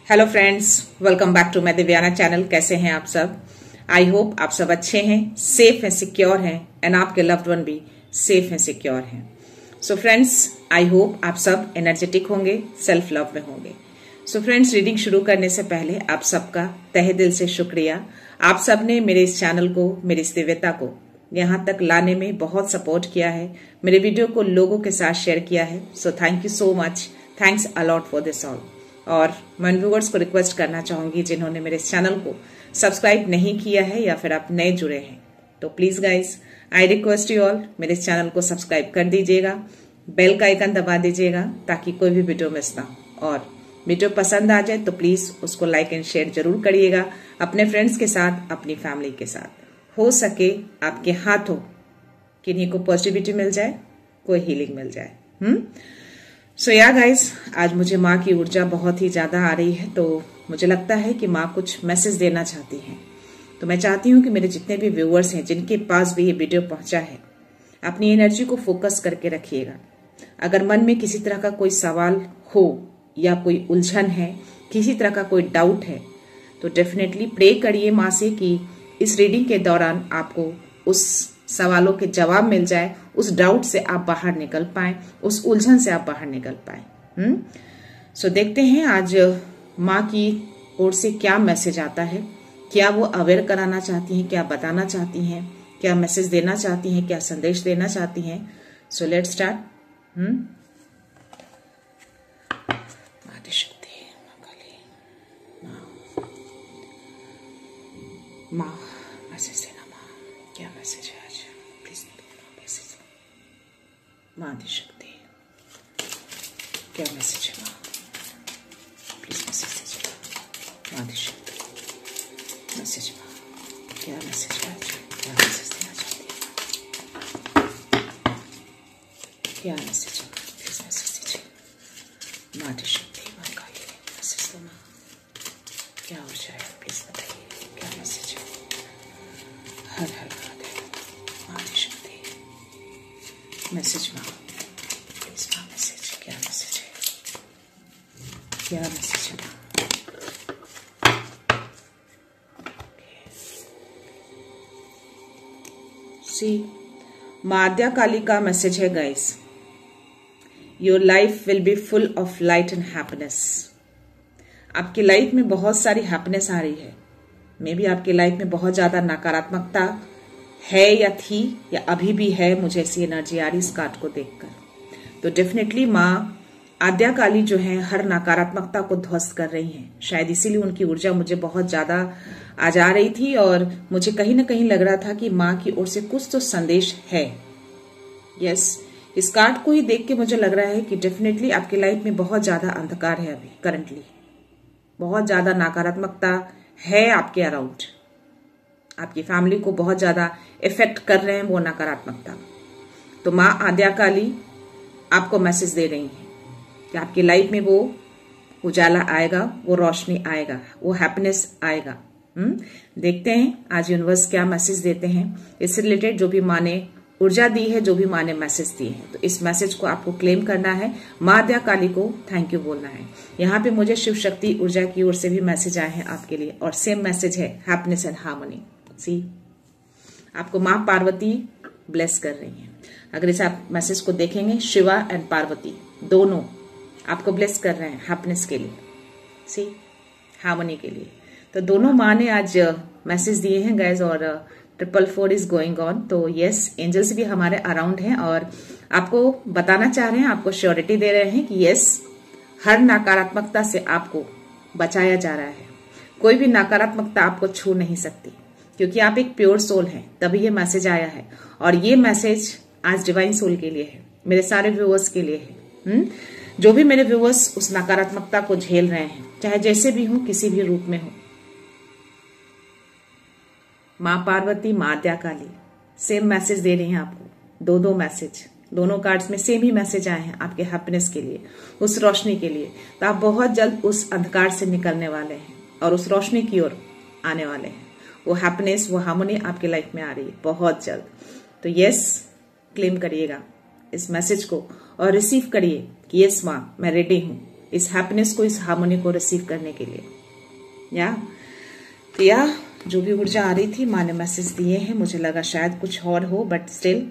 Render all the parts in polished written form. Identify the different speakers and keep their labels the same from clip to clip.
Speaker 1: Hello friends, welcome back to my Divyana channel. कैसे हैं आप सब? आई होप आप सब अच्छे हैं, सेफ हैं, सिक्योर हैं एंड आपके लव्ड वन भी सेफ हैं, सिक्योर हैं। सो फ्रेंड्स, आई होप आप सब एनर्जेटिक होंगे, सेल्फ लव में होंगे। सो फ्रेंड्स, रीडिंग शुरू करने से पहले आप सबका तहे दिल से शुक्रिया। आप सब ने मेरे इस चैनल को, मेरी इस दिव्यता को यहाँ तक लाने में बहुत सपोर्ट किया है, मेरे वीडियो को लोगों के साथ शेयर किया है। So thank you so much, thanks a lot for this all. और मैं व्यूअर्स को रिक्वेस्ट करना चाहूंगी जिन्होंने मेरे चैनल को सब्सक्राइब नहीं किया है या फिर आप नए जुड़े हैं, तो please guys, I request you all, मेरे चैनल को सब्सक्राइब कर दीजिएगा, बेल का आइकन दबा दीजिएगा ताकि कोई भी वीडियो मिस ना हो। और वीडियो पसंद आ जाए तो प्लीज उसको लाइक एंड शेयर जरूर करिएगा अपने फ्रेंड्स के साथ, अपनी फैमिली के साथ। हो सके आपके हाथों किन्हीं को पॉजिटिविटी मिल जाए, कोई हीलिंग मिल जाए। सो या गाइज, आज मुझे माँ की ऊर्जा बहुत ही ज्यादा आ रही है, तो मुझे लगता है कि माँ कुछ मैसेज देना चाहती हैं। तो मैं चाहती हूँ कि मेरे जितने भी व्यूअर्स हैं, जिनके पास भी ये वीडियो पहुंचा है, अपनी एनर्जी को फोकस करके रखिएगा। अगर मन में किसी तरह का कोई सवाल हो या कोई उलझन है, किसी तरह का कोई डाउट है, तो डेफिनेटली प्रे करिए माँ से कि इस रीडिंग के दौरान आपको उस सवालों के जवाब मिल जाए, उस डाउट से आप बाहर निकल पाए, उस उलझन से आप बाहर निकल पाए। सो देखते हैं आज माँ की ओर से क्या मैसेज आता है, क्या वो अवेयर कराना चाहती हैं, क्या बताना चाहती हैं, क्या मैसेज देना चाहती हैं, क्या संदेश देना चाहती हैं। So let's start. माँ मैसेज देना, माँ क्या मैसेज है आज, प्लीज मैसेज। माँ आदिशक्ति, क्या मैसेज है माँ, प्लीज मैसेज दीजिए। माँ आदिशक्ति, मैसेज माँ, क्या मैसेज है आज, क्या मैसेज देना चाहती है, क्या मैसेज है, प्लीज मैसेज दीजिए। माँ आदिशक्ति, माँ काली, मैसेज दो माँ, क्या हो जाए प्लीज बताइए, क्या मैसेज है। हर हर महादेव, माँ आदिशक्ति, मैसेज माँ, प्लीज माँ मैसेज, क्या मैसेज है, क्या मैसेज है माँ। सी, माँ आद्या काली का मैसेज है guys, your life will be full of light and happiness. आपकी लाइफ में बहुत सारी हैप्पीनेस आ रही है। मे बी आपकी लाइफ में बहुत ज्यादा नकारात्मकता है या थी या अभी भी है, मुझे ऐसी एनर्जी आ रही इस कार्ड को देखकर। तो डेफिनेटली माँ आद्या काली जो है हर नकारात्मकता को ध्वस्त कर रही हैं। शायद इसीलिए उनकी ऊर्जा मुझे बहुत ज्यादा आ जा रही थी और मुझे कहीं ना कहीं लग रहा था कि माँ की ओर से कुछ तो संदेश है। यस, इस कार्ड को ही देख के मुझे लग रहा है कि डेफिनेटली आपकी लाइफ में बहुत ज्यादा अंधकार है अभी करंटली, बहुत ज्यादा नकारात्मकता है आपके अराउंड, आपकी फैमिली को बहुत ज्यादा इफेक्ट कर रहे हैं वो नकारात्मकता। तो माँ आद्या काली आपको मैसेज दे रही हैं कि आपकी लाइफ में वो उजाला आएगा, वो रोशनी आएगा, वो हैप्पीनेस आएगा। देखते हैं आज यूनिवर्स क्या मैसेज देते हैं इससे रिलेटेड। जो भी माँ ने ऊर्जा दी है, जो भी माँ ने मैसेज दिए हैं, तो इस मैसेज को आपको क्लेम करना है, माँ आद्या काली को थैंक यू बोलना है। यहाँ पे मुझे शिव शक्ति ऊर्जा की ओर से भी मैसेज आए हैं आपके लिए और सेम मैसेज है, हैप्पीनेस एंड हार्मनी। सी, आपको माँ पार्वती ब्लेस कर रही हैं। अगर इस आप मैसेज को देखेंगे, शिवा एंड पार्वती दोनों आपको ब्लेस कर रहे हैं हैप्पीनेस के लिए, सी, हार्मनी के लिए। तो दोनों माँ ने आज मैसेज दिए हैं गाइज और 444 इज गोइंग ऑन। तो यस, एंजल्स भी हमारे अराउंड हैं और आपको बताना चाह रहे हैं, आपको श्योरिटी दे रहे हैं कि यस, हर नकारात्मकता से आपको बचाया जा रहा है। कोई भी नकारात्मकता आपको छू नहीं सकती क्योंकि आप एक प्योर सोल हैं, तभी ये मैसेज आया है। और ये मैसेज आज डिवाइन सोल के लिए है, मेरे सारे व्यूअर्स के लिए है। जो भी मेरे व्यूअर्स उस नकारात्मकता को झेल रहे हैं, चाहे जैसे भी हो, किसी भी रूप में हो, माँ पार्वती, माँ आद्या काली सेम मैसेज दे रही हैं आपको। दो मैसेज, दोनों कार्ड्स में सेम ही मैसेज आए हैं आपके हैप्पीनेस के लिए, उस रोशनी के लिए। तो आप बहुत जल्द उस अंधकार से निकलने वाले हैं और उस रोशनी की ओर आने वाले हैं। वो हैप्पीनेस, वो हार्मनी आपकी लाइफ में आ रही है बहुत जल्द। तो यस, क्लेम करिएगा इस मैसेज को और रिसीव करिए कि यस माँ, मैं रेडी हूँ, इस हैप्पीनेस को, इस हार्मोनी को रिसीव करने के लिए। तो या जो भी ऊर्जा आ रही थी माँ ने मैसेज दिए हैं, मुझे लगा शायद कुछ और हो, बट स्टिल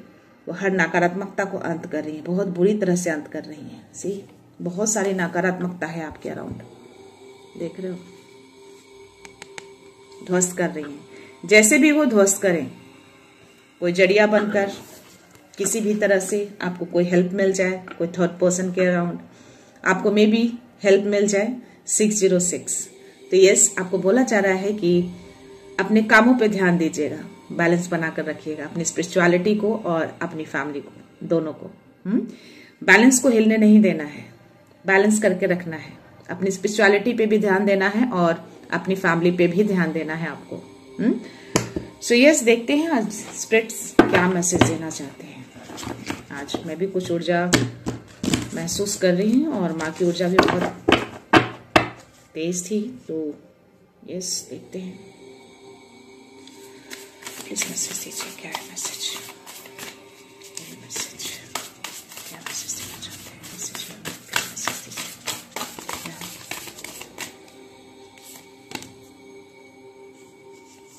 Speaker 1: वो हर नकारात्मकता को अंत कर रही है, बहुत बुरी तरह से अंत कर रही है। सी, बहुत सारी नकारात्मकता है आपके अराउंड, देख रहे हो, ध्वस्त कर रही है। जैसे भी वो ध्वस्त करें, कोई जरिया बनकर किसी भी तरह से आपको कोई हेल्प मिल जाए, कोई थर्ड पर्सन के अराउंड आपको मे बी हेल्प मिल जाए। 606 तो यस, आपको बोला जा रहा है कि अपने कामों पे ध्यान दीजिएगा, बैलेंस बनाकर रखिएगा, अपनी स्पिरिचुअलिटी को और अपनी फैमिली को, दोनों को। बैलेंस को हिलने नहीं देना है, बैलेंस करके रखना है। अपनी स्पिरिचुअलिटी पे भी ध्यान देना है और अपनी फैमिली पे भी ध्यान देना है आपको। सो यस, देखते हैं आज स्पिरिट्स क्या मैसेज देना चाहते हैं। आज मैं भी कुछ ऊर्जा महसूस कर रही हूँ और माँ की ऊर्जा भी बहुत तेज थी, तो यस देखते हैं। प्लीज मैसेज दीजिए, क्या है मैसेज, मैसेज क्या मैसेज देना चाहते हैं, मैसेज दीजिए।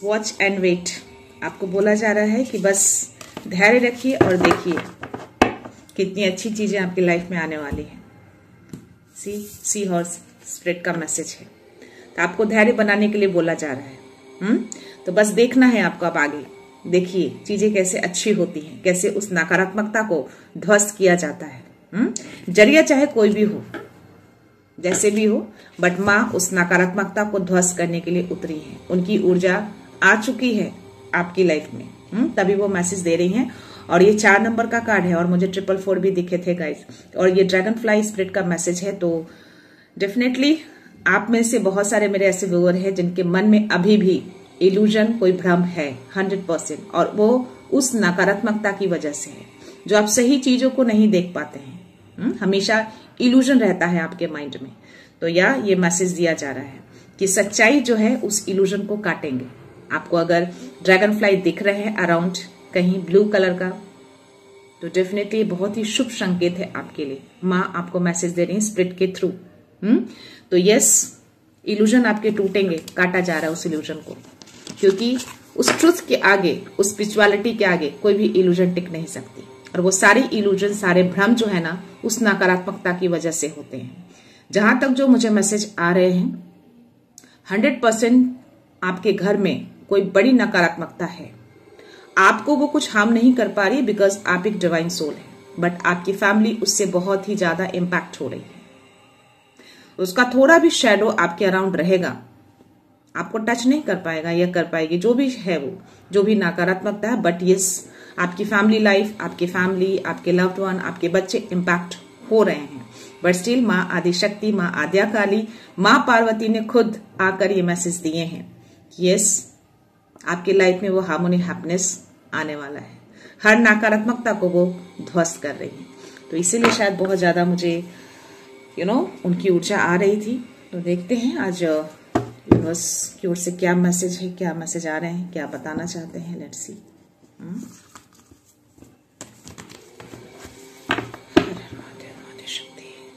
Speaker 1: वॉच एंड वेट, आपको बोला जा रहा है कि बस धैर्य रखिए और देखिए कितनी अच्छी चीजें आपकी लाइफ में आने वाली है। सी हॉर्स स्पिरिट का मैसेज है, तो आपको धैर्य बनाने के लिए बोला जा रहा है। तो बस देखना है आपको, अब आगे देखिए चीजें कैसे अच्छी होती हैं, कैसे उस नकारात्मकता को ध्वस्त किया जाता है। जरिया चाहे कोई भी हो, जैसे भी हो, बट माँ उस नकारात्मकता को ध्वस्त करने के लिए उतरी है। उनकी ऊर्जा आ चुकी है आपकी लाइफ में, तभी वो मैसेज दे रही हैं। और ये 4 नंबर का कार्ड है और मुझे 444 भी दिखे थे गाइस, और ये ड्रैगन फ्लाई स्पिरिट का मैसेज है। तो डेफिनेटली आप में से बहुत सारे मेरे ऐसे व्यूअर हैं जिनके मन में अभी भी इल्यूजन, कोई भ्रम है 100%, और वो उस नकारात्मकता की वजह से है, जो आप सही चीजों को नहीं देख पाते हैं। हमेशा इल्यूजन रहता है आपके माइंड में। तो या ये मैसेज दिया जा रहा है कि सच्चाई जो है उस इल्यूजन को काटेंगे। आपको अगर ड्रैगन फ्लाई दिख रहे हैं अराउंड कहीं ब्लू कलर का, तो डेफिनेटली बहुत ही शुभ संकेत है आपके लिए। माँ आपको मैसेज दे रही है स्पिरिट के थ्रू। तो यस, इल्यूजन आपके टूटेंगे, काटा जा रहा है उस इल्यूजन को, क्योंकि उस ट्रुथ के आगे, उस स्पिरिचुअलिटी के आगे कोई भी इल्यूजन टिक नहीं सकती। और वो सारे इल्यूजन, सारे भ्रम जो है ना, उस नकारात्मकता की वजह से होते हैं। जहां तक जो मुझे मैसेज आ रहे हैं, 100% आपके घर में कोई बड़ी नकारात्मकता है। आपको वो कुछ हार्म नहीं कर पा रही बिकॉज आप एक डिवाइन सोल है, बट आपकी फैमिली उससे बहुत ही ज्यादा इम्पैक्ट हो रही है। उसका थोड़ा भी शैडो आपके अराउंड रहेगा, आपको टच नहीं कर पाएगा या कर पाएगी, जो भी है वो, जो भी नकारात्मकता है। बट यस, आपकी फैमिली लाइफ, आपकी फैमिली, आपके लव्ड वन, आपके बच्चे इम्पैक्ट हो रहे हैं। बट स्टिल माँ आदिशक्ति, माँ आद्या काली, माँ पार्वती ने खुद आकर ये मैसेज दिए हैं कि यस, आपकी लाइफ में वो हार्मोनी, हैप्पीनेस आने वाला है। हर नकारात्मकता को वो ध्वस्त कर रही है। तो इसीलिए शायद बहुत ज्यादा मुझे उनकी ऊर्जा आ रही थी। तो देखते हैं आज यूनिवर्स की ओर से क्या मैसेज है, क्या मैसेज आ रहे हैं, क्या बताना चाहते हैं। Let's see.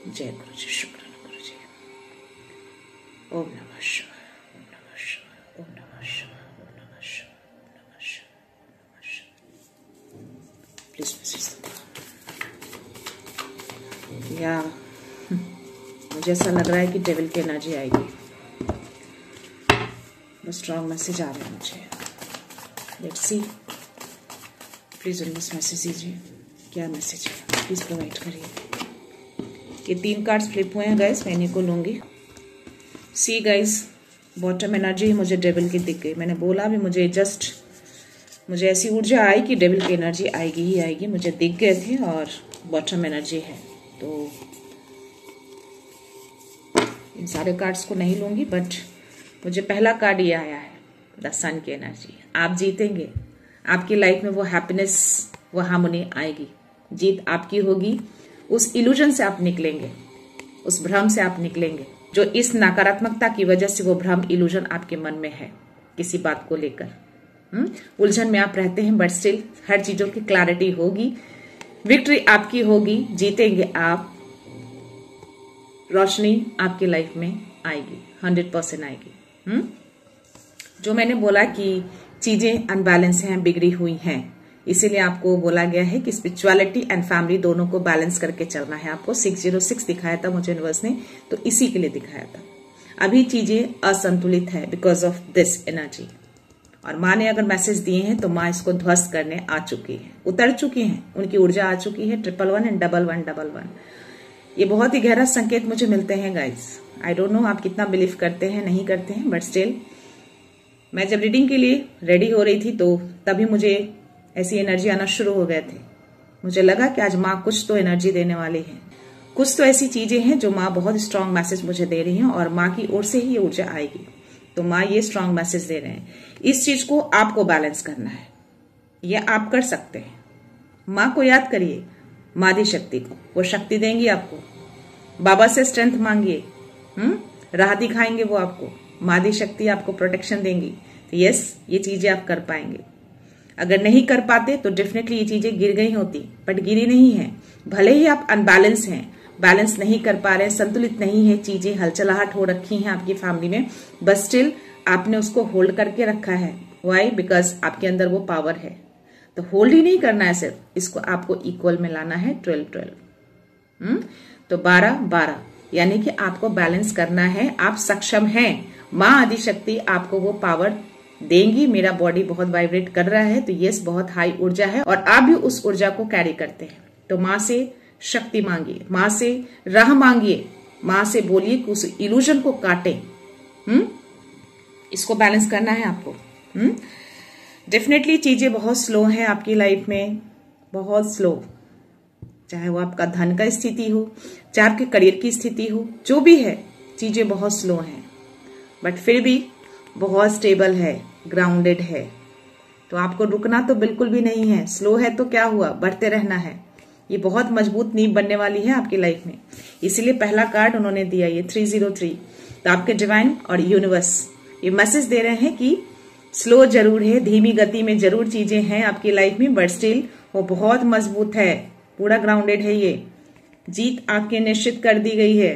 Speaker 1: जय गुरु जी, शुक्र गुरु जी। ओम नमः शिवाय, ओम नमः शिवाय, ओम नमः शिवाय, ओम नमः शिवाय, ओम नमः शिवाय, ओम नमः शिवाय। प्लीज मैसेज दो। या मुझे ऐसा लग रहा है कि डेविल की एनर्जी आएगी, बस स्ट्रॉन्ग मैसेज आ रहे हैं मुझे। Let's see, please universe message दीजिए, क्या मैसेज है, प्लीज प्रोवाइड करिए। ये 3 कार्ड्स फ्लिप हुए हैं गाइस, मैं इन्हीं को लूंगी। सी गाइस, बॉटम एनर्जी मुझे डेविल की दिख गई। मैंने बोला भी, मुझे ऐसी ऊर्जा आई कि डेविल की एनर्जी आएगी ही आएगी, मुझे दिख गए थे और बॉटम एनर्जी है। तो इन सारे कार्ड्स को नहीं लूंगी, बट मुझे पहला कार्ड ये आया है, द सन की एनर्जी। आप जीतेंगे, आपकी लाइफ में वो हैप्पीनेस, वो हार्मोनी आएगी, जीत आपकी होगी। उस इल्यूजन से आप निकलेंगे, उस भ्रम से आप निकलेंगे, जो इस नकारात्मकता की वजह से वो भ्रम, इल्यूजन आपके मन में है किसी बात को लेकर। उलझन में आप रहते हैं, बट स्टिल हर चीजों की क्लैरिटी होगी, विक्ट्री आपकी होगी, जीतेंगे आप। रोशनी आपकी लाइफ में आएगी, 100% आएगी। जो मैंने बोला कि चीजें अनबैलेंस हैं, बिगड़ी हुई हैं, इसीलिए आपको बोला गया है कि स्पिरिचुअलिटी एंड फैमिली दोनों को बैलेंस करके चलना है। आपको 606 दिखाया था मुझे यूनिवर्स ने, तो इसी के लिए दिखाया था। अभी चीजें असंतुलित है बिकॉज ऑफ दिस एनर्जी। और माँ ने अगर मैसेज दिए हैं तो माँ इसको ध्वस्त करने आ चुकी है, उतर चुकी हैं, उनकी ऊर्जा आ चुकी है। 111 एंड 1111 ये बहुत ही गहरा संकेत मुझे मिलते हैं गाइस। आई डोंट नो आप कितना बिलीव करते हैं, नहीं करते हैं, बट स्टिल मैं जब रीडिंग के लिए रेडी हो रही थी तो तभी मुझे ऐसी एनर्जी आना शुरू हो गए थे। मुझे लगा कि आज माँ कुछ तो एनर्जी देने वाली है, कुछ तो ऐसी चीजें हैं जो माँ बहुत स्ट्रांग मैसेज मुझे दे रही हैं और माँ की ओर से ही ये ऊर्जा आएगी। तो माँ ये स्ट्रांग मैसेज दे रहे हैं। इस चीज को आपको बैलेंस करना है, ये आप कर सकते हैं। माँ को याद करिए, मादी शक्ति को, वो शक्ति देंगी आपको। बाबा से स्ट्रेंथ मांगिए, राह दिखाएंगे वो आपको। मादी शक्ति आपको प्रोटेक्शन देंगी। तो यस, ये चीजें आप कर पाएंगे। अगर नहीं कर पाते तो डेफिनेटली ये चीजें गिर गई होती, बट गिरी नहीं है। भले ही आप अनबैलेंस हैं, बैलेंस नहीं कर पा रहे हैं, संतुलित नहीं है, चीजें हलचलाहट हो रखी हैं आपकी फैमिली में, बट स्टिल आपने उसको होल्ड करके रखा है। व्हाई? बिकॉज आपके अंदर वो पावर है। तो होल्ड ही नहीं करना है, सिर्फ इसको आपको इक्वल में लाना है। 12-12 तो 12-12 यानी कि आपको बैलेंस करना है। आप सक्षम हैं, माँ आदिशक्ति आपको वो पावर देंगी। मेरा बॉडी बहुत वाइब्रेट कर रहा है, तो यस, बहुत हाई ऊर्जा है और आप भी उस ऊर्जा को कैरी करते हैं। तो माँ से शक्ति मांगिए, माँ से राह मांगिए, माँ से बोलिए कि उस इल्यूजन को काटे। इसको बैलेंस करना है आपको। डेफिनेटली चीजें बहुत स्लो हैं आपकी लाइफ में, बहुत स्लो। चाहे वो आपका धन का स्थिति हो, चाहे आपके करियर की स्थिति हो, जो भी है, चीजें बहुत स्लो हैं, बट फिर भी बहुत स्टेबल है, ग्राउंडेड है। तो आपको रुकना तो बिल्कुल भी नहीं है। स्लो है तो क्या हुआ, बढ़ते रहना है। ये बहुत मजबूत नींव बनने वाली है आपकी लाइफ में। इसीलिए पहला कार्ड उन्होंने दिया, ये 303। तो आपके डिवाइन और यूनिवर्स ये मैसेज दे रहे हैं कि स्लो जरूर है, धीमी गति में जरूर चीजें हैं आपकी लाइफ में, बट स्टिल वो बहुत मजबूत है, पूरा ग्राउंडेड है। ये जीत आपके निश्चित कर दी गई है।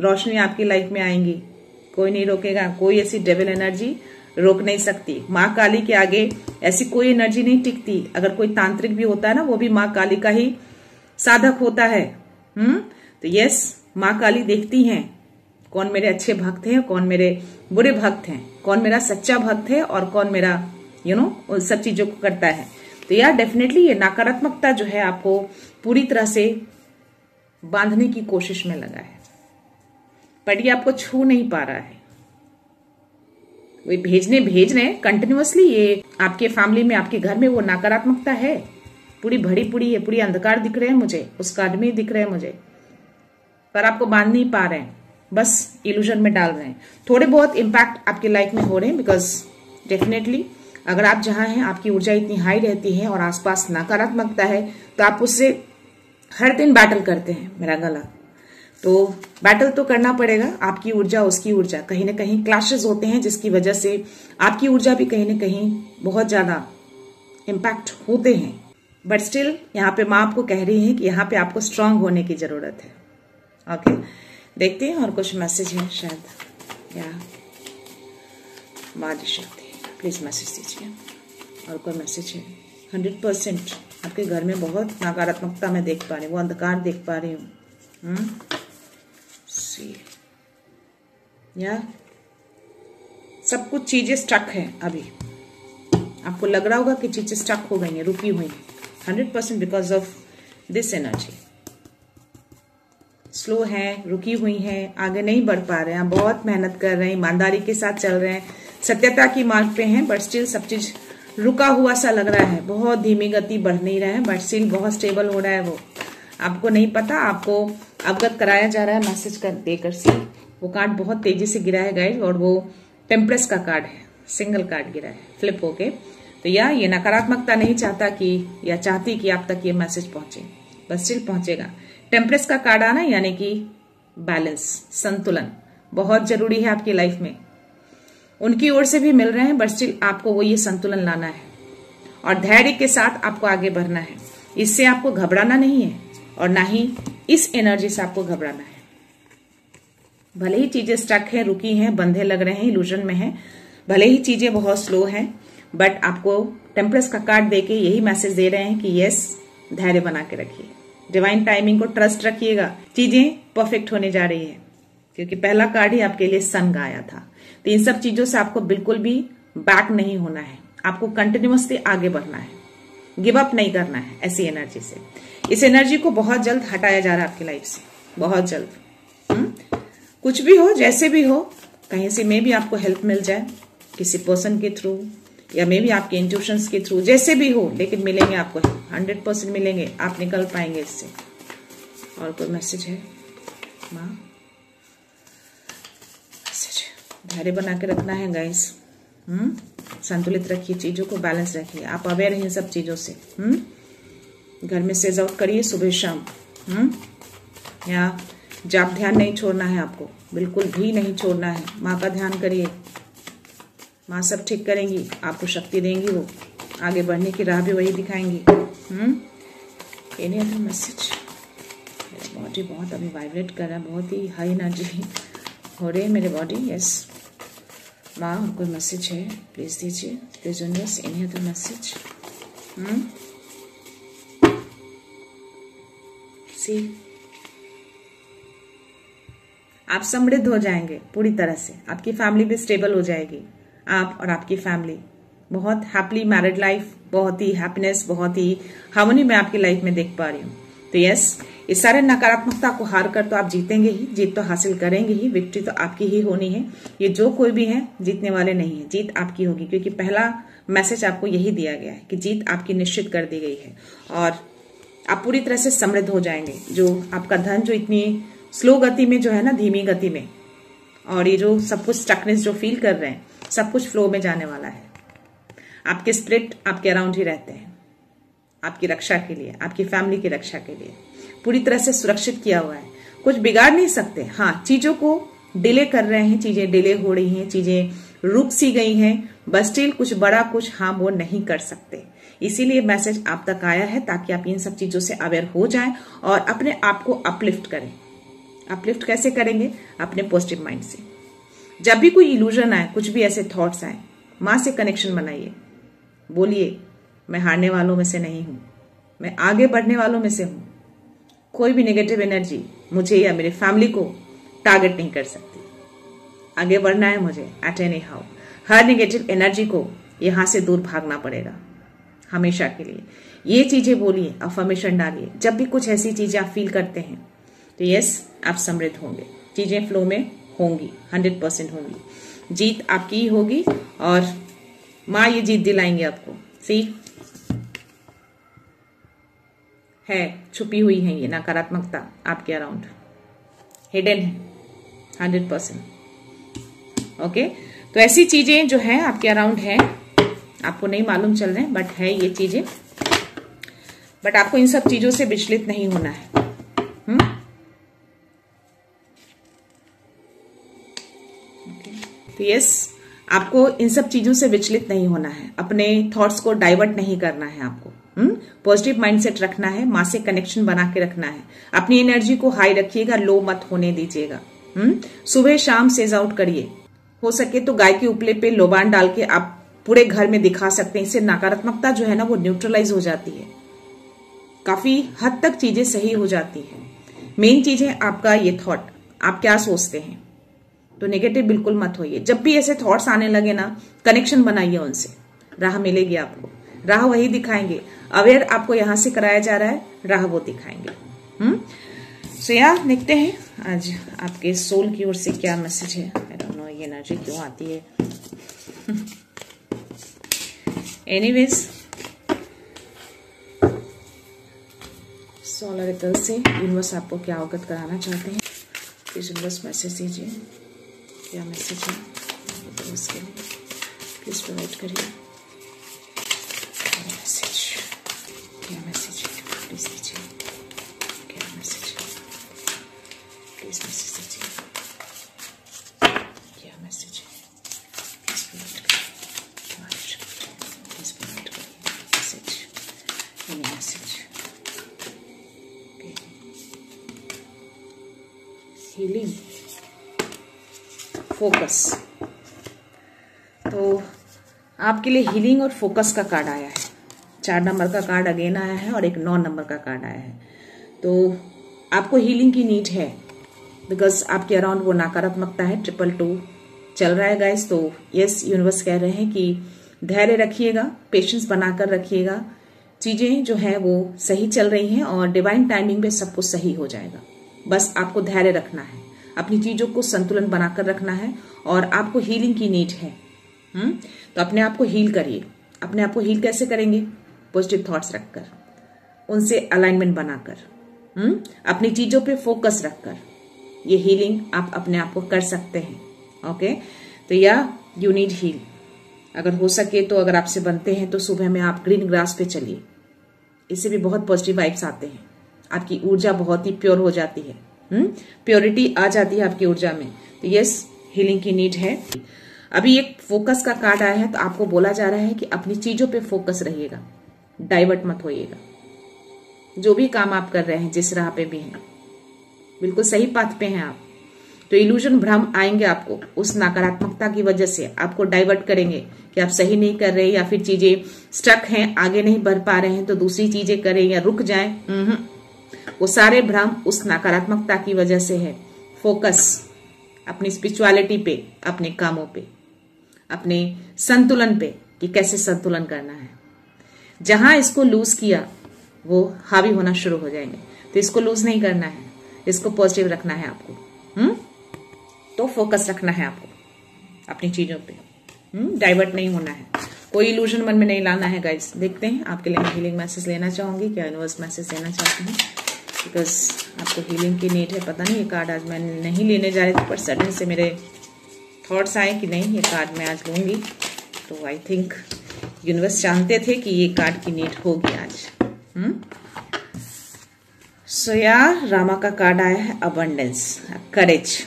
Speaker 1: रोशनी आपकी लाइफ में आएंगी, कोई नहीं रोकेगा। कोई ऐसी डेविल एनर्जी रोक नहीं सकती। माँ काली के आगे ऐसी कोई एनर्जी नहीं टिकती। अगर कोई तांत्रिक भी होता है ना, वो भी माँ काली का ही साधक होता है। तो यस, माँ काली देखती हैं कौन मेरे अच्छे भक्त हैं, कौन मेरे बुरे भक्त हैं, कौन मेरा सच्चा भक्त है और कौन मेरा उन सब चीजों को करता है। तो यार डेफिनेटली ये नकारात्मकता जो है आपको पूरी तरह से बांधने की कोशिश में लगा है, पर ये आपको छू नहीं पा रहा है। वो भेज रहे कंटिन्यूअसली। ये आपके फैमिली में, आपके घर में वो नकारात्मकता है, पूरी भरी पूरी है, पूरी अंधकार दिख रहे हैं मुझे, उस कार्ड में दिख रहे हैं मुझे, पर आपको बांध नहीं पा रहे हैं, बस इल्यूजन में डाल रहे हैं। थोड़े बहुत इम्पैक्ट आपकी लाइफ में हो रहे हैं, बिकॉज डेफिनेटली अगर आप जहां हैं आपकी ऊर्जा इतनी हाई रहती है और आसपास नकारात्मकता है, तो आप उससे हर दिन बैटल करते हैं। मेरा गला तो बैटल तो करना पड़ेगा। आपकी ऊर्जा, उसकी ऊर्जा, कहीं ना कहीं क्लैशेस होते हैं, जिसकी वजह से आपकी ऊर्जा भी कहीं ना कहीं बहुत ज्यादा इम्पैक्ट होते हैं। बट स्टिल यहाँ पे माँ आपको कह रही है कि यहाँ पे आपको स्ट्रांग होने की जरूरत है। ओके, देखते हैं और कुछ मैसेज है शायद, या माँ दी शक्ति प्लीज मैसेज दीजिए। और कोई मैसेज है? 100% आपके घर में बहुत नकारात्मकता मैं देख पा रही हूँ, वो अंधकार देख पा रही हूँ। या सब कुछ चीजें स्टक है। अभी आपको लग रहा होगा कि चीजें स्टक हो गई हैं, रुकी हुई हैं। 100% because of this energy slow है, रुकी हुई है, आगे नहीं बढ़ पा रहे हैं। बहुत मेहनत कर रहे हैं, ईमानदारी के साथ चल रहे हैं, सत्यता की मार्ग पे हैं, बट स्टिल सब चीज रुका हुआ सा लग रहा है। बहुत धीमी गति बढ़ नहीं रहा है, बट स्टिल बहुत स्टेबल हो रहा है। वो आपको नहीं पता, आपको अवगत कराया जा रहा है मैसेज कर देकर से। वो कार्ड बहुत तेजी से गिरा है गाइस, और वो टेम्परेस का कार्ड है, सिंगल कार्ड गिरा है फ्लिप होके। तो या ये नकारात्मकता नहीं चाहता कि, या चाहती कि आप तक ये मैसेज पहुंचे, बस स्टिल पहुंचेगा। टेम्परेस का कार्ड आना यानी कि बैलेंस, संतुलन बहुत जरूरी है आपकी लाइफ में। उनकी ओर से भी मिल रहे हैं, बट स्टिल आपको वो ये संतुलन लाना है और धैर्य के साथ आपको आगे बढ़ना है। इससे आपको घबराना नहीं है और ना ही इस एनर्जी से आपको घबराना है। भले ही चीजें स्टक है, रुकी हैं, बंधे लग रहे हैं, इल्यूजन में हैं, भले ही चीजें बहुत स्लो हैं, बट आपको टेम्परेस का कार्ड देके यही मैसेज दे रहे हैं कि यस, धैर्य बना के रखिए, डिवाइन टाइमिंग को ट्रस्ट रखिएगा, चीजें परफेक्ट होने जा रही है। क्योंकि पहला कार्ड ही आपके लिए सन का आया था। तो इन सब चीजों से आपको बिल्कुल भी बैक नहीं होना है, आपको कंटिन्यूअसली आगे बढ़ना है, गिव अप नहीं करना है ऐसी एनर्जी से। इस एनर्जी को बहुत जल्द हटाया जा रहा है आपकी लाइफ से, बहुत जल्द। कुछ भी हो, जैसे भी हो, कहीं से में भी आपको हेल्प मिल जाए, किसी पर्सन के थ्रू या मे भी आपके इंट्यूशंस के थ्रू, जैसे भी हो, लेकिन मिलेंगे आपको, 100% मिलेंगे, आप निकल पाएंगे इससे। और कोई मैसेज है माँ? मैसेज, धैर्य बना के रखना है गाइस। संतुलित रखिए, चीजों को बैलेंस रखिए, आप अवेयर हैं सब चीजों से। घर में सेज आउट करिए सुबह शाम, या जाप ध्यान नहीं छोड़ना है आपको, बिल्कुल भी नहीं छोड़ना है। माँ का ध्यान करिए, माँ सब ठीक करेंगी, आपको शक्ति देंगी, वो आगे बढ़ने की राह भी वही दिखाएंगी। Any other message? मेरा बॉडी बहुत अभी वाइब्रेट कर रहा है, बहुत ही हाई एनर्जी हो रही है मेरे बॉडी। यस माँ, और कोई मैसेज है प्लीज दीजिए, please universe, any other message? See, आप समृद्ध हो जाएंगे पूरी तरह से, आपकी फैमिली भी स्टेबल हो जाएगी, आप और आपकी फैमिली बहुत हैप्पीली मैरिड लाइफ, बहुत ही हैप्पीनेस, बहुत ही हार्मनी में आपकी लाइफ में देख पा रही हूँ। तो यस, इस सारे नकारात्मकता को हार कर तो आप जीतेंगे ही, जीत तो हासिल करेंगे ही, विक्ट्री तो आपकी ही होनी है। ये जो कोई भी है जीतने वाले नहीं है, जीत आपकी होगी, क्योंकि पहला मैसेज आपको यही दिया गया है कि जीत आपकी निश्चित कर दी गई है और आप पूरी तरह से समृद्ध हो जाएंगे। जो आपका धन जो इतनी स्लो गति में जो है ना, धीमी गति में, और ये जो सब कुछ स्टकनेस जो फील कर रहे हैं, सब कुछ फ्लो में जाने वाला है। आपके स्पिरिट आपके अराउंड ही रहते हैं, आपकी रक्षा के लिए, आपकी फैमिली की रक्षा के लिए पूरी तरह से सुरक्षित किया हुआ है, कुछ बिगाड़ नहीं सकते। हाँ, चीजों को डिले कर रहे हैं, चीजें डिले हो रही हैं, चीजें रुक सी गई हैं, बस स्टिल कुछ बड़ा कुछ हाँ वो नहीं कर सकते। इसीलिए मैसेज आप तक आया है, ताकि आप इन सब चीजों से अवेयर हो जाएं और अपने आप को अपलिफ्ट करें। अपलिफ्ट कैसे करेंगे? अपने पॉजिटिव माइंड से। जब भी कोई इल्यूजन आए, कुछ भी ऐसे थॉट्स आए, माँ से कनेक्शन बनाइए, बोलिए मैं हारने वालों में से नहीं हूं, मैं आगे बढ़ने वालों में से हूं। कोई भी नेगेटिव एनर्जी मुझे या मेरे फैमिली को टारगेट नहीं कर सकती। आगे बढ़ना है मुझे at any how. Her negative energy को यहां से दूर भागना पड़ेगा हमेशा के लिए। ये चीजें बोलिए, अफर्मेशन डालिए। जब भी कुछ ऐसी चीजें आप फील करते हैं तो यस, आप समृद्ध होंगे, चीजें फ्लो में होंगी, 100% होंगी, जीत आपकी ही होगी और माँ ये जीत दिलाएंगे आपको। सी है, छुपी हुई है ये नकारात्मकता आपके अराउंड, हिडन है 100%। ओके, तो ऐसी चीजें जो है आपके अराउंड है, आपको नहीं मालूम चल रहे हैं, बट है ये चीजें। बट आपको इन सब चीजों से विचलित नहीं होना है। तो यस, आपको इन सब चीजों से विचलित नहीं होना है, अपने थॉट्स को डाइवर्ट नहीं करना है आपको। पॉजिटिव माइंडसेट रखना है, माँ से कनेक्शन बना के रखना है, अपनी एनर्जी को हाई रखिएगा, लो मत होने दीजिएगा। सुबह शाम सेज आउट करिए, हो सके तो गाय के उपले पे लोबान डाल के आप पूरे घर में दिखा सकते हैं। इससे नकारात्मकता जो है ना वो न्यूट्रलाइज हो जाती है, काफी हद तक चीजें सही हो जाती है। मेन चीज है आपका ये थॉट, आप क्या सोचते हैं। तो नेगेटिव बिल्कुल मत होइए। जब भी ऐसे थॉट्स आने लगे ना, कनेक्शन बनाइए उनसे, राह मिलेगी आपको, राह वही दिखाएंगे। अवेयर आपको यहां से कराया जा रहा है, राह वो दिखाएंगे। सो यार, देखते हैं आज आपके सोल की ओर से क्या मैसेज है। आई डोंट नो ये एनर्जी क्यों आती है। एनीवेज, सोलर रितल से यूनिवर्स आपको क्या अवगत कराना चाहते हैं, प्लीज यूनिवर्स मैसेज दीजिए। क्या मैसेज है उसके लिए, प्लीज प्रोवाइड करिए। मैसेज, क्या मैसेज है प्लीज दीजिए। क्या मैसेज है प्लीज मैसेज दीजिए। क्या मैसेज है प्लीज प्रोवाइड करिए। प्लीज प्रोवाइड करिए message, any message. Healing, focus. तो आपके लिए हीलिंग और फोकस का कार्ड आया है। 4 नंबर का कार्ड अगेन आया है और एक 9 नंबर का कार्ड आया है। तो आपको हीलिंग की नीड है बिकॉज आपके अराउंड वो नकारात्मकता है। 222 चल रहा है गाइस। तो यस, यूनिवर्स कह रहे हैं कि धैर्य रखिएगा, पेशेंस बनाकर रखिएगा। चीजें जो है वो सही चल रही हैं और डिवाइन टाइमिंग पे सब कुछ सही हो जाएगा। बस आपको धैर्य रखना है, अपनी चीजों को संतुलन बनाकर रखना है और आपको हीलिंग की नीड है। तो अपने आप को हील करिए। अपने आप को हील कैसे करेंगे? पॉजिटिव थॉट्स रखकर, उनसे अलाइनमेंट बनाकर, अपनी चीजों पे फोकस रखकर ये हीलिंग आप अपने आप को कर सकते हैं। ओके, तो या यू नीड हील। अगर हो सके तो अगर आपसे बनते हैं तो सुबह में आप ग्रीन ग्रास पे चलिए। इससे भी बहुत पॉजिटिव वाइब्स आते हैं, आपकी ऊर्जा बहुत ही प्योर हो जाती है, प्योरिटी आ जाती है आपकी ऊर्जा में। तो यस, हीलिंग की नीड है। अभी एक फोकस का कार्ड आया है, तो आपको बोला जा रहा है कि अपनी चीजों पे फोकस रहिएगा, डाइवर्ट मत होइएगा। जो भी काम आप कर रहे हैं, जिस राह पे भी हैं, बिल्कुल सही पाथ पे हैं आप। तो इल्यूजन, भ्रम आएंगे आपको, उस नकारात्मकता की वजह से आपको डाइवर्ट करेंगे कि आप सही नहीं कर रहे या फिर चीजें स्टक हैं, आगे नहीं बढ़ पा रहे हैं तो दूसरी चीजें करें या रुक जाएं। वो सारे भ्रम उस नकारात्मकता की वजह से है। फोकस अपनी स्पिरिचुअलिटी पे, अपने कामों पे, अपने संतुलन पे कि कैसे संतुलन करना है। जहां इसको लूज किया वो हावी होना शुरू हो जाएंगे। तो इसको लूज नहीं करना है, इसको पॉजिटिव रखना है आपको। तो फोकस रखना है आपको अपनी चीजों पे, डाइवर्ट नहीं होना है, कोई इल्यूजन मन में नहीं लाना है गाइस। देखते हैं आपके लिए हीलिंग मैसेज लेना चाहूंगी, क्या यूनिवर्स मैसेज देना चाहती हूँ, बिकॉज आपको हीलिंग की नीड है। पता नहीं ये कार्ड आज मैं नहीं लेने जा रही थी, पर सडन से मेरे थॉट्स आए कि नहीं, ये कार्ड मैं आज लूंगी। तो आई थिंक यूनिवर्स जानते थे कि ये कार्ड की नीड होगी आज। सो यार, रामा का कार्ड आया है abundance, courage,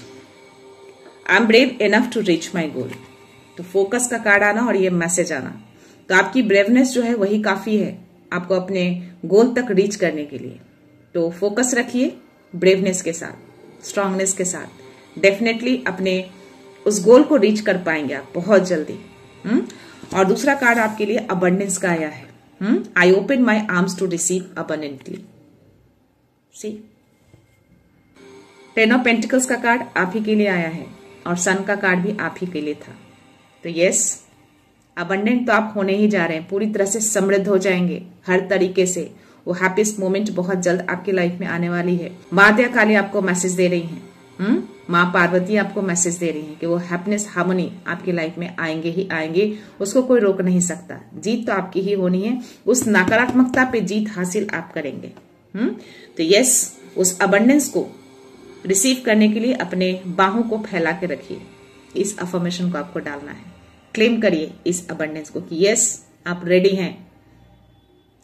Speaker 1: I am brave enough to reach my goal. तो फोकस का कार्ड आना और ये मैसेज आना, तो आपकी ब्रेवनेस जो है वही काफी है आपको अपने गोल तक रीच करने के लिए। तो फोकस रखिए ब्रेवनेस के साथ, स्ट्रांगनेस के साथ, डेफिनेटली अपने उस गोल को रीच कर पाएंगे आप बहुत जल्दी। और दूसरा कार्ड आपके लिए अबंडेंस का आया है, I open my arms to receive abundantly. See, 10 of pentacles का कार्ड आप ही के लिए आया है और सन का कार्ड भी आप ही के लिए था। तो यस, अबंडेंट तो आप होने ही जा रहे हैं, पूरी तरह से समृद्ध हो जाएंगे हर तरीके से। वो हैप्पीस्ट मोमेंट बहुत जल्द आपकी लाइफ में आने वाली है। माँ दया काली आपको मैसेज दे रही हैं, माँ पार्वती आपको मैसेज दे रही हैं कि वो हैप्पीनेस, हार्मनी आपकी लाइफ में आएंगे ही आएंगे, उसको कोई रोक नहीं सकता। जीत तो आपकी ही होनी है, उस नकारात्मकता पे जीत हासिल आप करेंगे। तो यस, उस अबंडेंस को रिसीव करने के लिए अपने बाहों को फैला के रखिए। इस अफर्मेशन को आपको डालना है, क्लेम करिए इस अबंडेंस को कि यस, आप रेडी हैं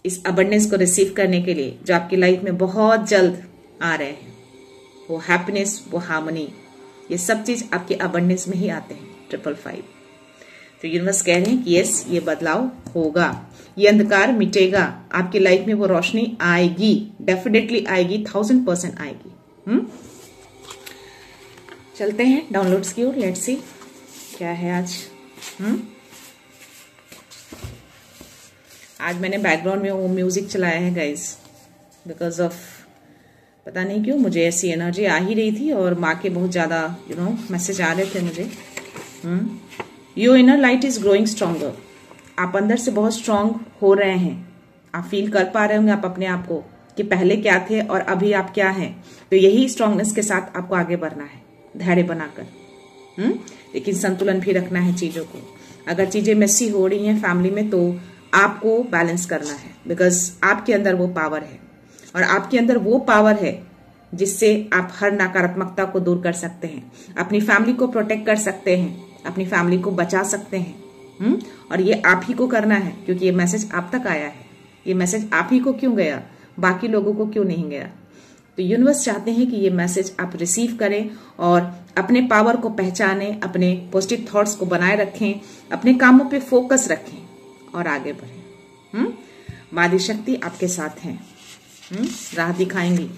Speaker 1: इस अबंडेंस को रिसीव करने के लिए जो आपकी लाइफ में बहुत जल्द आ रहे हैं। वो हैप्पीनेस, वो हार्मनी, ये सब चीज आपके अबंडेंस में ही आते हैं। 555। तो यूनिवर्स कह रहे हैं कि यस, ये बदलाव होगा, ये अंधकार मिटेगा, आपकी लाइफ में वो रोशनी आएगी, डेफिनेटली आएगी, 1000% आएगी। चलते हैं डाउनलोड्स की ओर, लेट्स सी क्या है आज। आज मैंने बैकग्राउंड में वो म्यूजिक चलाया है गाइज, बिकॉज ऑफ पता नहीं क्यों मुझे ऐसी एनर्जी आ ही रही थी और माँ के बहुत ज्यादा मैसेज आ रहे थे मुझे। Your inner light is growing stronger. आप अंदर से बहुत स्ट्रांग हो रहे हैं, आप फील कर पा रहे होंगे आप अपने आप को कि पहले क्या थे और अभी आप क्या हैं। तो यही स्ट्रांगनेस के साथ आपको आगे बढ़ना है, धैर्य बनाकर, लेकिन संतुलन भी रखना है चीजों को। अगर चीजें मेसी हो रही हैं फैमिली में तो आपको बैलेंस करना है, बिकॉज आपके अंदर वो पावर है और आपके अंदर वो पावर है जिससे आप हर नकारात्मकता को दूर कर सकते हैं, अपनी फैमिली को प्रोटेक्ट कर सकते हैं, अपनी फैमिली को बचा सकते हैं। और ये आप ही को करना है, क्योंकि ये मैसेज आप तक आया है। ये मैसेज आप ही को क्यों गया, बाकी लोगों को क्यों नहीं गया? तो यूनिवर्स चाहते हैं कि ये मैसेज आप रिसीव करें और अपने पावर को पहचानें, अपने पॉजिटिव थॉट्स को बनाए रखें, अपने कामों पे फोकस रखें और आगे बढ़ें। माँ शक्ति आपके साथ हैं, राह दिखाएंगी,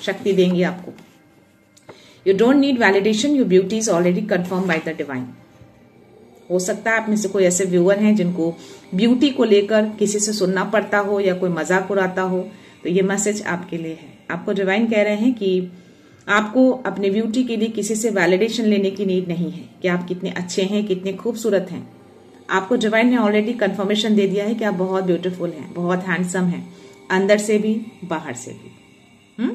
Speaker 1: शक्ति देंगी आपको। You don't need validation, your beauty is already confirm by the divine. हो सकता है आप में से कोई ऐसे व्यूअर हैं जिनको ब्यूटी को लेकर किसी से सुनना पड़ता हो या कोई मजाक उड़ाता हो, तो ये मैसेज आपके लिए है। आपको डिवाइन कह रहे हैं कि आपको अपनी ब्यूटी के लिए किसी से वैलिडेशन लेने की नीड नहीं है कि आप कितने अच्छे हैं, कितने खूबसूरत हैं। आपको डिवाइन ने ऑलरेडी कंफर्मेशन दे दिया है कि आप बहुत ब्यूटीफुल हैं, बहुत हैंडसम हैं, अंदर से भी बाहर से भी।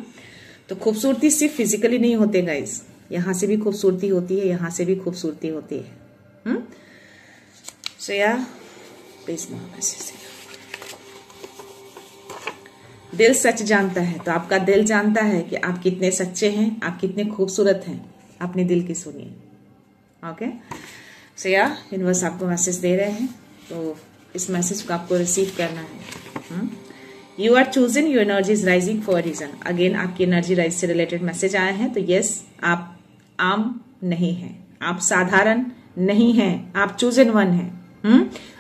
Speaker 1: तो खूबसूरती सिर्फ फिजिकली नहीं होते गाइज, यहां से भी खूबसूरती होती है, यहां से भी खूबसूरती होती है। सो या प्लीज नो मैसेज। दिल सच जानता है, तो आपका दिल जानता है कि आप कितने सच्चे हैं, आप कितने खूबसूरत हैं। अपने दिल की सुनिए। ओके, सो या यूनिवर्स आपको मैसेज दे रहे हैं, तो इस मैसेज को आपको रिसीव करना है। You are chosen, your energy is rising for reason. Again आपकी एनर्जी राइज से रिलेटेड मैसेज आए हैं। तो यस, आप आम नहीं हैं, आप साधारण नहीं हैं, आप चूजन वन हैं।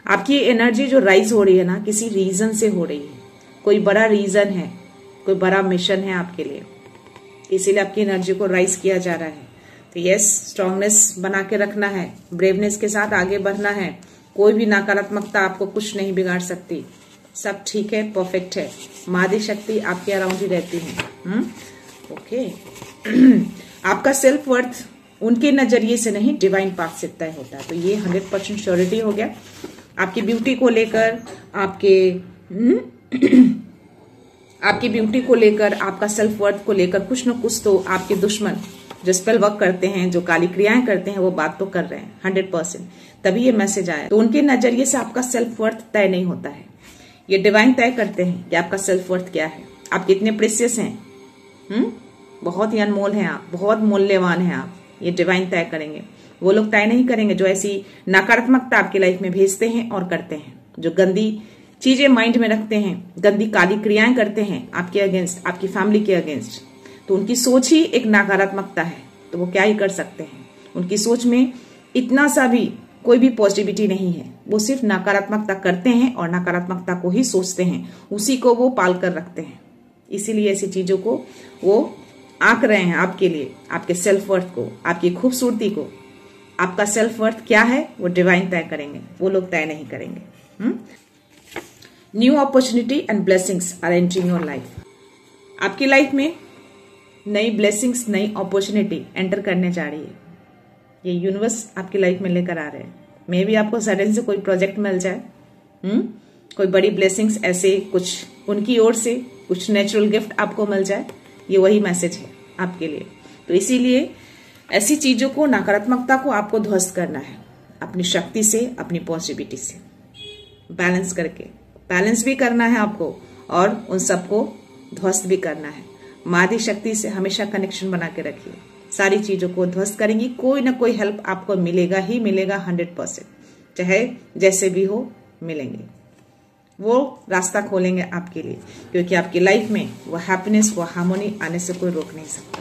Speaker 1: आपकी एनर्जी जो राइज हो रही है ना, किसी रीजन से हो रही है, कोई बड़ा रीजन है, कोई बड़ा मिशन है आपके लिए, इसीलिए आपकी एनर्जी को राइज किया जा रहा है। तो यस, स्ट्रांगनेस बना के रखना है, ब्रेवनेस के साथ आगे बढ़ना है। कोई भी नकारात्मकता आपको कुछ नहीं बिगाड़ सकती, सब ठीक है, परफेक्ट है। मादी शक्ति आपके अराउंड ही रहती है। ओके आपका सेल्फ वर्थ उनके नजरिए से नहीं, डिवाइन पाथ से तय होता है। तो ये 100% श्योरिटी हो गया आपकी ब्यूटी को लेकर, आपकी ब्यूटी को लेकर, आपका सेल्फ वर्थ को लेकर कुछ न कुछ तो आपके दुश्मन जो स्पेल वर्क करते हैं, जो काली क्रियाएं करते हैं, वो बात तो कर रहे हैं 100%। तभी ये मैसेज आया। तो उनके नजरिए से आपका सेल्फ वर्थ तय नहीं होता है, ये डिवाइन तय करते हैं कि आपका सेल्फ वर्थ क्या है, आप कितने प्रेशियस हैं। बहुत ही अनमोल हैं आप, बहुत मूल्यवान हैं आप, ये डिवाइन तय करेंगे। वो लोग तय नहीं करेंगे जो ऐसी नकारात्मकता आपकी लाइफ में भेजते हैं और करते हैं, जो गंदी चीजें माइंड में रखते हैं, गंदी काली क्रियाएं करते हैं आपके अगेंस्ट, आपकी फैमिली के अगेंस्ट। तो उनकी सोच ही एक नकारात्मकता है, तो वो क्या ही कर सकते हैं। उनकी सोच में इतना सा भी कोई भी पॉजिटिविटी नहीं है, वो सिर्फ नकारात्मकता करते हैं और नकारात्मकता को ही सोचते हैं, उसी को वो पाल कर रखते हैं। इसीलिए ऐसी चीजों को वो आंक रहे हैं आपके लिए, आपके सेल्फ वर्थ को, आपकी खूबसूरती को। आपका सेल्फ वर्थ क्या है वो डिवाइन तय करेंगे, वो लोग तय नहीं करेंगे। New opportunity and blessings are entering your life. आपकी लाइफ में नई ब्लेसिंग्स, नई अपॉर्चुनिटी एंटर करने जा रही है। ये यूनिवर्स आपकी लाइफ में लेकर आ रहे हैं। मे भी आपको सडन से कोई प्रोजेक्ट मिल जाए, कोई बड़ी ब्लेसिंग्स, ऐसे कुछ उनकी ओर से कुछ नेचुरल गिफ्ट आपको मिल जाए। ये वही मैसेज है आपके लिए। तो इसीलिए ऐसी चीजों को, नकारात्मकता को आपको ध्वस्त करना है अपनी शक्ति से, अपनी पॉजिटिविटी से, बैलेंस करके। बैलेंस भी करना है आपको और उन सबको ध्वस्त भी करना है। मादी शक्ति से हमेशा कनेक्शन बना के रखिए, सारी चीजों को ध्वस्त करेंगी, कोई ना कोई हेल्प आपको मिलेगा ही मिलेगा 100%, चाहे जैसे भी हो मिलेंगे। वो रास्ता खोलेंगे आपके लिए, क्योंकि आपकी लाइफ में वो हैप्पीनेस, वो हार्मोनी आने से कोई रोक नहीं सकता।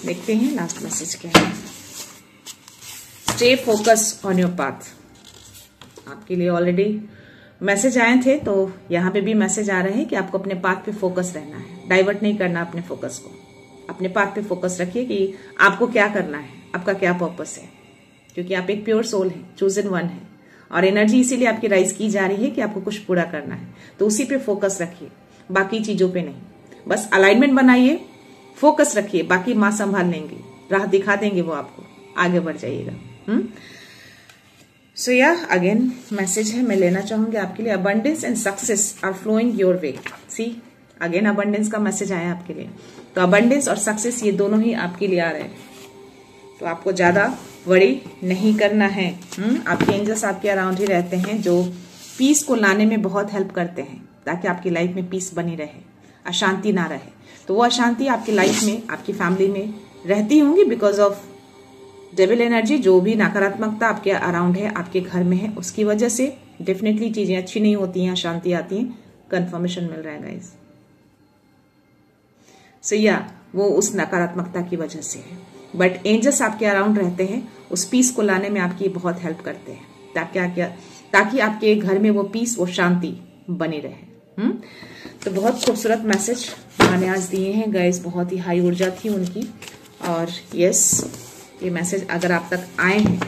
Speaker 1: देखते हैं लास्ट मैसेज क्या है। Stay focus on your path. आपके लिए ऑलरेडी मैसेज आए थे, तो यहाँ पे भी मैसेज आ रहे हैं कि आपको अपने पाथ पे फोकस रहना है, डाइवर्ट नहीं करना अपने फोकस को। अपने पाथ पे फोकस रखिए कि आपको क्या करना है, आपका क्या पर्पस है, क्योंकि आप एक प्योर सोल है, चूजन वन है, और एनर्जी इसीलिए आपकी राइज की जा रही है कि आपको कुछ पूरा करना है। तो उसी पे फोकस रखिए, बाकी चीजों पे नहीं। बस अलाइनमेंट बनाइए, फोकस रखिए, बाकी माँ संभाल लेंगे, राह दिखा देंगे वो आपको, आगे बढ़ जाइएगा। सो या अगेन मैसेज है, मैं लेना चाहूंगी आपके लिए। Abundance and success are flowing your way. See again abundance का मैसेज आया आपके लिए। तो अबंडेंस और सक्सेस ये दोनों ही आपके लिए आ रहे हैं, तो आपको ज्यादा वरी नहीं करना है। आपके एंजल्स आपके अराउंड ही रहते हैं, जो पीस को लाने में बहुत हेल्प करते हैं, ताकि आपकी लाइफ में पीस बनी रहे, अशांति ना रहे। तो वो अशांति आपकी लाइफ में, आपकी फैमिली में रहती होंगी बिकॉज ऑफ डेविल एनर्जी। जो भी नकारात्मकता आपके अराउंड है, आपके घर में है, उसकी वजह से डेफिनेटली चीजें अच्छी नहीं होती हैं, अशांति आती है। कंफर्मेशन मिल रहा है गाइस। सो या वो उस नकारात्मकता की वजह से है, बट एंजल्स आपके अराउंड रहते हैं, उस पीस को लाने में आपकी बहुत हेल्प करते हैं, ताकि आपके घर में वो पीस, वो शांति बनी रहे। तो बहुत खूबसूरत मैसेज मैंने आज दिए हैं गाइस, बहुत ही हाई ऊर्जा थी उनकी, और यस, ये मैसेज अगर आप तक आए हैं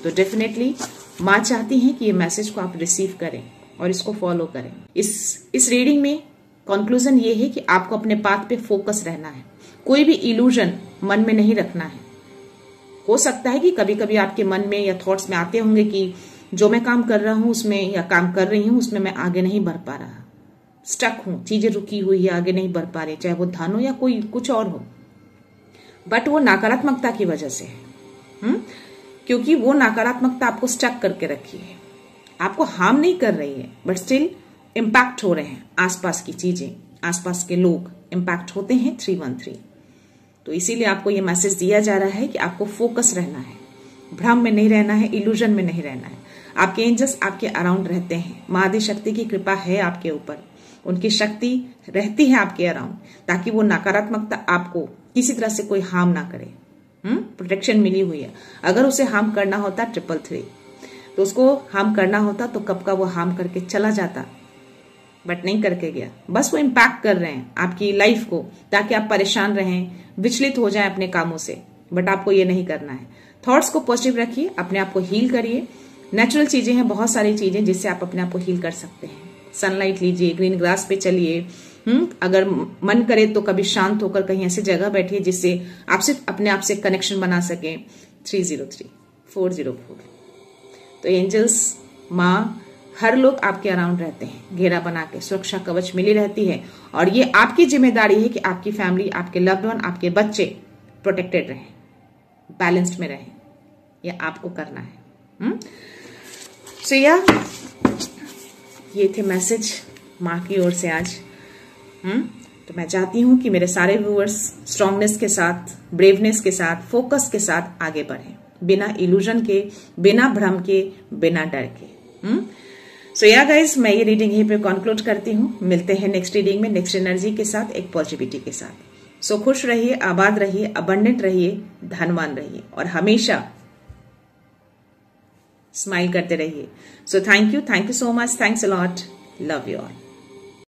Speaker 1: तो डेफिनेटली माँ चाहती हैं कि ये मैसेज को आप रिसीव करें और इसको फॉलो करें। इस रीडिंग में कंक्लूजन ये है कि आपको अपने पाथ पे फोकस रहना है, कोई भी इल्यूजन मन में नहीं रखना है। हो सकता है कि कभी कभी आपके मन में या थॉट्स में आते होंगे कि जो मैं काम कर रहा हूं उसमें या काम कर रही हूं उसमें मैं आगे नहीं बढ़ पा रहा, स्टक हूं, चीजें रुकी हुई है, आगे नहीं बढ़ पा रही, चाहे वो धन हो या कोई कुछ और हो, बट वो नकारात्मकता की वजह से है। क्योंकि वो नकारात्मकता आपको स्टक करके रखी है, आपको हार्म नहीं कर रही है, बट स्टिल इम्पैक्ट हो रहे हैं। आसपास की चीजें, आसपास के लोग इम्पैक्ट होते हैं 313। तो इसीलिए आपको ये मैसेज दिया जा रहा है कि आपको फोकस रहना है, भ्रम में नहीं रहना है, इल्यूजन में नहीं रहना है। आपके एंजल्स आपके अराउंड रहते हैं, महादेव शक्ति की कृपा है आपके ऊपर, उनकी शक्ति रहती है आपके अराउंड, ताकि वो नकारात्मकता आपको किसी तरह से कोई हार्म ना करे। प्रोटेक्शन मिली हुई है। अगर उसे हार्म करना होता 333 तो उसको हार्म करना होता तो कब का वो हार्म करके चला जाता, बट नहीं करके गया। बस वो इम्पैक्ट कर रहे हैं आपकी लाइफ को, ताकि आप परेशान रहें, विचलित हो जाएं अपने कामों से, बट आपको ये नहीं करना है। थॉट्स को पॉजिटिव रखिए, अपने आप को हील करिए। नेचुरल चीजें हैं, बहुत सारी चीजें जिससे आप अपने आप को हील कर सकते हैं। सनलाइट लीजिए, ग्रीन ग्रास पे चलिए, अगर मन करे तो कभी शांत होकर कहीं ऐसी जगह बैठिए जिससे आप सिर्फ अपने आप से कनेक्शन बना सके। 303 404। तो एंजल्स, माँ, हर लोग आपके अराउंड रहते हैं, घेरा बना के सुरक्षा कवच मिली रहती है। और ये आपकी जिम्मेदारी है कि आपकी फैमिली, आपके लव्ड वन, आपके बच्चे प्रोटेक्टेड रहें, बैलेंस्ड में रहें। ये आपको करना है। सो ये थे मैसेज माँ की ओर से आज। तो मैं चाहती हूं कि मेरे सारे व्यूअर्स स्ट्रांगनेस के साथ, ब्रेवनेस के साथ, फोकस के साथ आगे बढ़ें, बिना इल्यूजन के, बिना भ्रम के, बिना डर के। सो या गाइज, मैं ये रीडिंग यहीं पे कंक्लूड करती हूँ। मिलते हैं नेक्स्ट रीडिंग में नेक्स्ट एनर्जी के साथ, एक पॉजिटिविटी के साथ। सो खुश रहिए, आबाद रहिए, अबंडेंट रहिए, धनवान रहिए और हमेशा स्माइल करते रहिए। So thank you so much, thanks a lot, love you all.